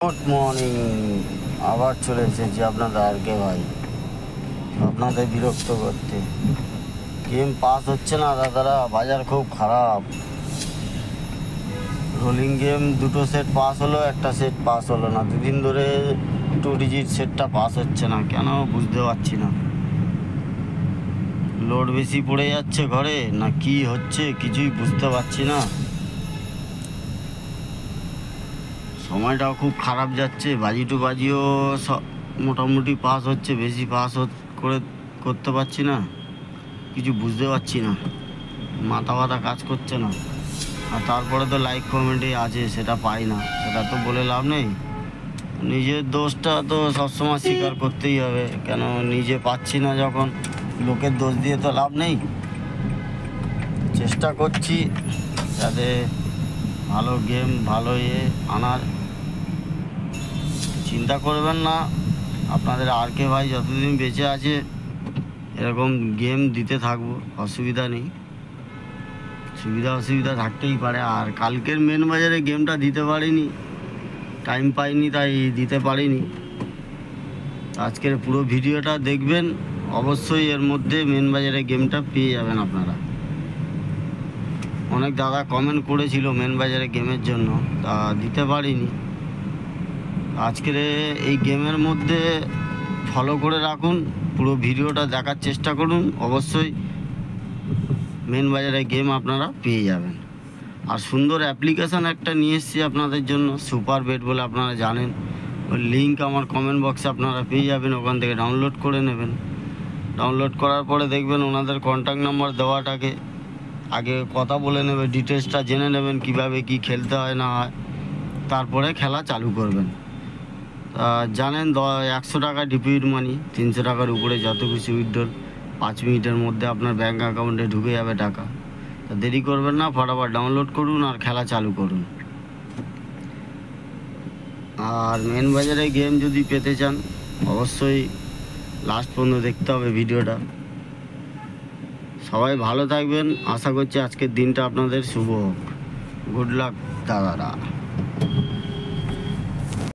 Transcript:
Good morning. আবার চলে এসেছি আপনাদের আরকে ভাই, আপনাদের বিরক্ত করতে। গেম পাস হচ্ছে না দাদারা, বাজার খুব খারাপ। রোলিং গেম দুটো সেট পাস হলো, একটা সেট পাস হলো না। দুদিন ধরে 2 ডিজিট সেটটা পাস হচ্ছে না, কেন বুঝতে পারছি না। লোড বেশি পড়ে যাচ্ছে ঘরে না কি হচ্ছে কিছুই বুঝতে পারছি না। সময়টাও খুব খারাপ যাচ্ছে, বাজি টু বাজিও মোটামুটি পাস হচ্ছে, বেশি পাস করতে পারছি না, কিছু বুঝতে পারছি না, মাথা কাজ করছে না। আর তারপরে তো লাইক কমেন্টে আছে, সেটা পাই না, সেটা তো বলে লাভ নেই। নিজের দোষটা তো সবসময় স্বীকার করতেই হবে, কেন নিজে পাচ্ছি না যখন লোকের দোষ দিয়ে তো লাভ নেই। চেষ্টা করছি যাতে ভালো গেম ভালো আনার। চিন্তা করবেন না, আপনাদের আরকে ভাই যতদিন বেঁচে আছে এরকম গেম দিতে থাকবো, অসুবিধা নেই। অসুবিধা থাকতেই পারে। আর কালকের মেন বাজারে গেমটা দিতে পারিনি, টাইম পাইনি, তাই দিতে পারিনি। আজকের পুরো ভিডিওটা দেখবেন, অবশ্যই এর মধ্যে মেন বাজারে গেমটা পেয়ে যাবেন আপনারা। অনেক দাদা কমেন্ট করেছিল মেন বাজারে গেমের জন্য, তা দিতে পারিনি। আজকের এই গেমের মধ্যে ফলো করে রাখুন, পুরো ভিডিওটা দেখার চেষ্টা করুন, অবশ্যই মেন বাজারে গেম আপনারা পেয়ে যাবেন। আর সুন্দর অ্যাপ্লিকেশান একটা নিয়ে এসেছি আপনাদের জন্য, সুপার বেট বলে, আপনারা জানেন। ওই লিঙ্ক আমার কমেন্ট বক্সে আপনারা পেয়ে যাবেন, ওখান থেকে ডাউনলোড করে নেবেন। ডাউনলোড করার পরে দেখবেন ওনাদের কন্ট্যাক্ট নাম্বার দেওয়াটাকে আগে কথা বলে নেবে, ডিটেলসটা জেনে নেবেন কীভাবে কি খেলতে হয় না হয়, তারপরে খেলা চালু করবেন। জানেন 100 টাকা ডিপোজিট মানি, 300 টাকার উপরে যত কিছু উইথড্রল 5 মিনিটের মধ্যে আপনার ব্যাঙ্ক অ্যাকাউন্টে ঢুকে যাবে টাকা। তা দেরি করবেন না, ফটাফট ডাউনলোড করুন আর খেলা চালু করুন। আর মেন বাজারে গেম যদি পেতে চান অবশ্যই লাস্ট পর্যন্ত দেখতে হবে ভিডিওটা। সবাই ভালো থাকবেন, আশা করছি আজকের দিনটা আপনাদের শুভ হোক। গুড লাক দাদারা।